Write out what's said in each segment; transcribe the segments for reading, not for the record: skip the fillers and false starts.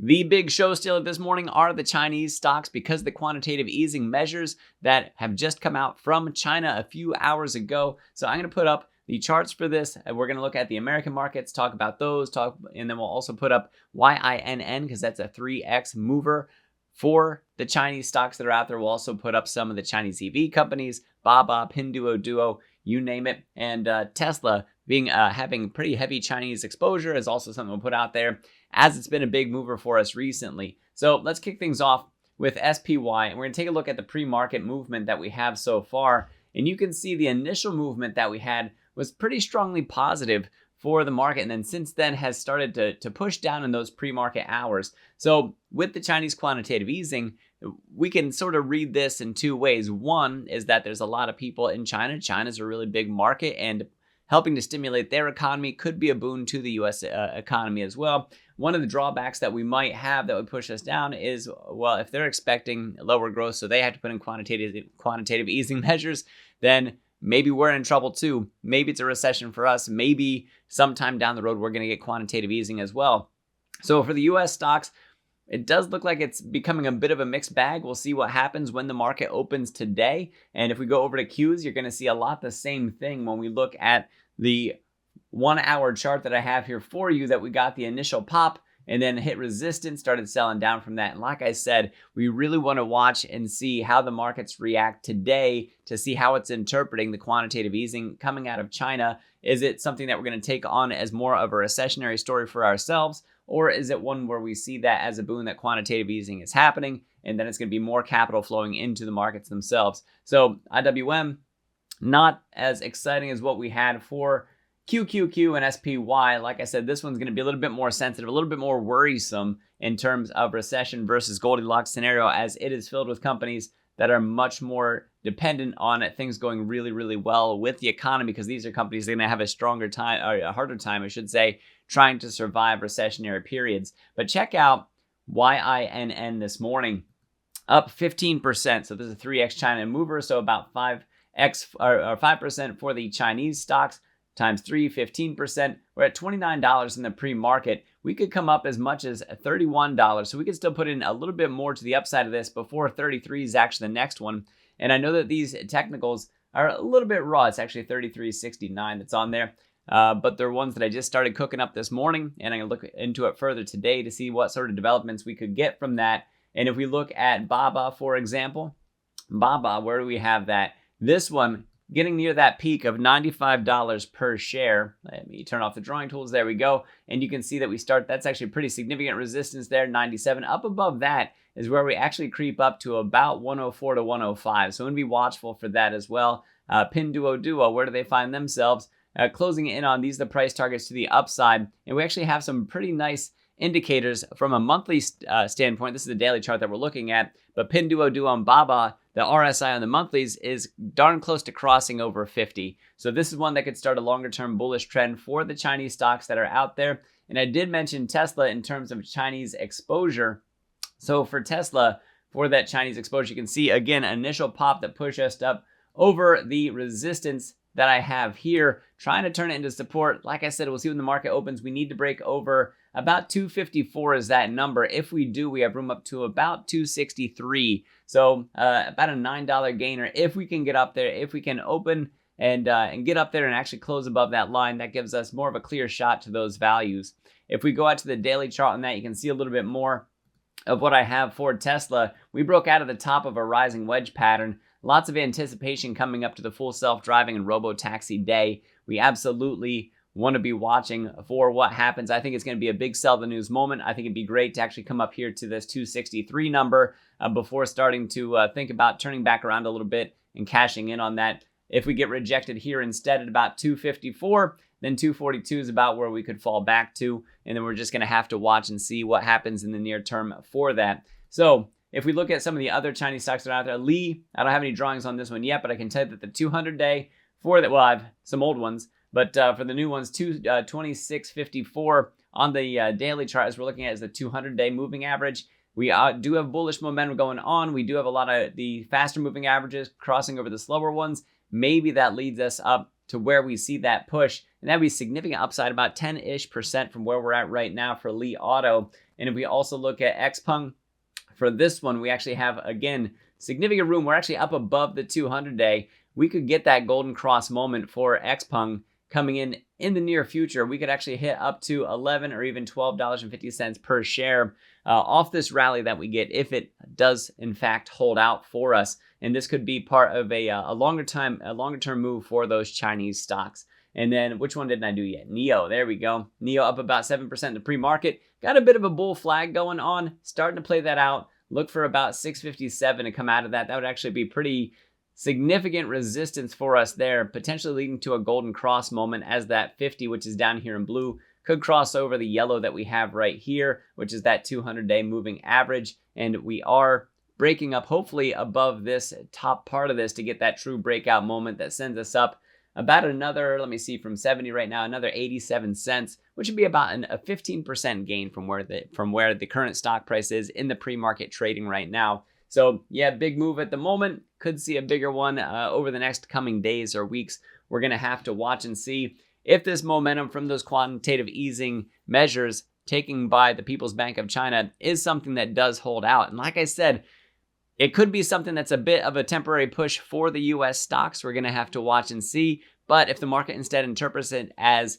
The big show still this morning are the Chinese stocks because the quantitative easing measures that have just come out from China a few hours ago. So I'm going to put up the charts for this. We're going to look at the American markets, talk about those, and then we'll also put up YINN because that's a 3X mover for the Chinese stocks that are out there. We'll also put up some of the Chinese EV companies, Baba, Pinduoduo, you name it, and Tesla being having pretty heavy Chinese exposure is also something we'll put out there, as it's been a big mover for us recently. So let's kick things off with SPY, and we're going to take a look at the pre-market movement that we have so far. And you can see the initial movement that we had was pretty strongly positive for the market, and then since then has started to push down in those pre-market hours. So with the Chinese quantitative easing, we can sort of read this in two ways. One is that there's a lot of people in China. China's a really big market, and helping to stimulate their economy could be a boon to the U.S. Economy as well. One of the drawbacks that we might have that would push us down is, well, if they're expecting lower growth, so they have to put in quantitative easing measures, then maybe we're in trouble too. Maybe it's a recession for us. Maybe sometime down the road, we're going to get quantitative easing as well. So for the U.S. stocks, it does look like it's becoming a bit of a mixed bag. We'll see what happens when the market opens today. And if we go over to Qs, you're going to see a lot the same thing when we look at the 1 hour chart that I have here for you, that we got the initial pop and then hit resistance, started selling down from that. And like I said, we really want to watch and see how the markets react today to see how it's interpreting the quantitative easing coming out of China. Is it something that we're going to take on as more of a recessionary story for ourselves? Or is it one where we see that as a boon that quantitative easing is happening, and then it's going to be more capital flowing into the markets themselves? So IWM, not as exciting as what we had for QQQ and SPY. Like I said, this one's going to be a little bit more sensitive, a little bit more worrisome in terms of recession versus Goldilocks scenario, as it is filled with companies that are much more dependent on things going really, really well with the economy, because these are companies that are going to have a stronger time, or a harder time, I should say, trying to survive recessionary periods. But check out YINN this morning, up 15%. So this is a 3X China mover, so about 5x or 5% for the Chinese stocks, times 3, 15%. We're at $29 in the pre-market. We could come up as much as $31. So we could still put in a little bit more to the upside of this before 33 is actually the next one. And I know that these technicals are a little bit raw. It's actually 33.69 that's on there. But they're ones that I just started cooking up this morning, and I'm going to look into it further today to see what sort of developments we could get from that. And if we look at Baba, for example, Baba, where do we have that? This one getting near that peak of $95 per share. Let me turn off the drawing tools. There we go. And you can see that we start, that's actually pretty significant resistance there, 97. Up above that is where we actually creep up to about 104 to 105. So I'm going to be watchful for that as well. Pinduoduo, where do they find themselves? Closing in on these, the price targets to the upside. And we actually have some pretty nice indicators from a monthly standpoint. This is the daily chart that we're looking at. But Pinduoduo and Baba, the RSI on the monthlies is darn close to crossing over 50. So this is one that could start a longer term bullish trend for the Chinese stocks that are out there. And I did mention Tesla in terms of Chinese exposure. So for Tesla, for that Chinese exposure, you can see again, initial pop that pushed us up over the resistance that I have here, trying to turn it into support. Like I said, we'll see when the market opens. We need to break over about 254 is that number. If we do, we have room up to about 263. So about a $9 gainer. If we can get up there, if we can open and get up there and actually close above that line, that gives us more of a clear shot to those values. If we go out to the daily chart on that, you can see a little bit more of what I have for Tesla. We broke out of the top of a rising wedge pattern. Lots of anticipation coming up to the full self-driving and robo-taxi day. We absolutely want to be watching for what happens. I think it's going to be a big sell the news moment. I think it'd be great to actually come up here to this 263 number before starting to think about turning back around a little bit and cashing in on that. If we get rejected here instead at about 254, then 242 is about where we could fall back to. And then we're just going to have to watch and see what happens in the near term for that. So if we look at some of the other Chinese stocks that are out there, Li, I don't have any drawings on this one yet, but I can tell you that the 200-day for that, well, I have some old ones, but for the new ones, 2654 on the daily chart, as we're looking at, is the 200-day moving average. We do have bullish momentum going on. We do have a lot of the faster moving averages crossing over the slower ones. Maybe that leads us up to where we see that push, and that'd be significant upside, about 10-ish% from where we're at right now for Li Auto. And if we also look at XPeng, for this one, we actually have, again, significant room. We're actually up above the 200-day. We could get that golden cross moment for XPeng coming in the near future. We could actually hit up to $11 or even $12.50 per share off this rally that we get if it does in fact hold out for us. And this could be part of a longer term move for those Chinese stocks. And then which one didn't I do yet? NIO. There we go. NIO up about 7% in the pre-market. Got a bit of a bull flag going on. Starting to play that out. Look for about 657 to come out of that. That would actually be pretty significant resistance for us there, potentially leading to a golden cross moment as that 50, which is down here in blue, could cross over the yellow that we have right here, which is that 200-day moving average. And we are breaking up hopefully above this top part of this to get that true breakout moment that sends us up about another, let me see, from 70 right now, another 87 cents, which would be about a 15% gain from where the current stock price is in the pre-market trading right now. So yeah, big move at the moment. Could see a bigger one over the next coming days or weeks. We're going to have to watch and see if this momentum from those quantitative easing measures taken by the People's Bank of China is something that does hold out. And like I said, it could be something that's a bit of a temporary push for the U.S. stocks. We're going to have to watch and see. But if the market instead interprets it as,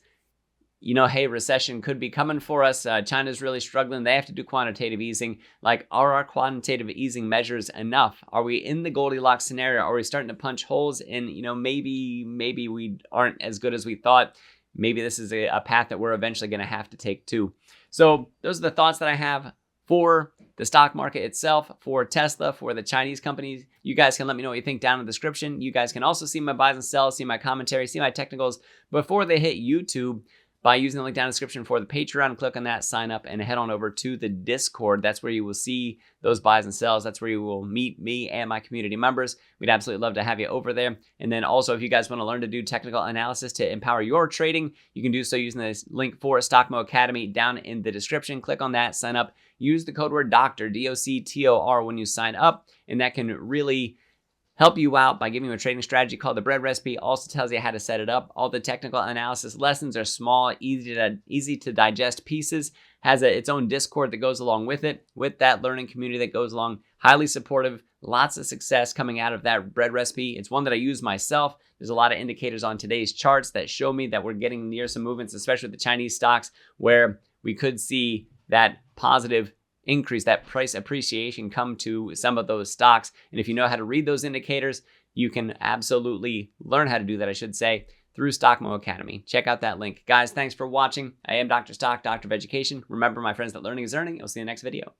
you know, hey, recession could be coming for us. China's really struggling. They have to do quantitative easing. Like, are our quantitative easing measures enough? Are we in the Goldilocks scenario? Are we starting to punch holes in, you know, maybe we aren't as good as we thought. Maybe this is a path that we're eventually going to have to take too. So those are the thoughts that I have for the stock market itself, for Tesla, for the Chinese companies. You guys can let me know what you think down in the description. You guys can also see my buys and sells, see my commentary, see my technicals before they hit YouTube by using the link down in the description for the Patreon. Click on that, sign up, and head on over to the Discord. That's where you will see those buys and sells. That's where you will meet me and my community members. We'd absolutely love to have you over there. And then also, if you guys want to learn to do technical analysis to empower your trading, you can do so using this link for Stockmo Academy down in the description. Click on that, sign up. Use the code word DOCTOR, DOCTOR, when you sign up, and that can really help you out by giving you a trading strategy called the bread recipe. Also tells you how to set it up. All the technical analysis lessons are small, easy to digest pieces. Has its own Discord that goes along with it, with that learning community that goes along. Highly supportive, lots of success coming out of that bread recipe. It's one that I use myself. There's a lot of indicators on today's charts that show me that we're getting near some movements, especially with the Chinese stocks, where we could see that positive increase, that price appreciation come to some of those stocks. And if you know how to read those indicators, you can absolutely learn how to do that, I should say, through Stockmo Academy. Check out that link. Guys, thanks for watching. I am Dr. Stock, Doctor of Education. Remember, my friends, that learning is earning. I'll see you in the next video.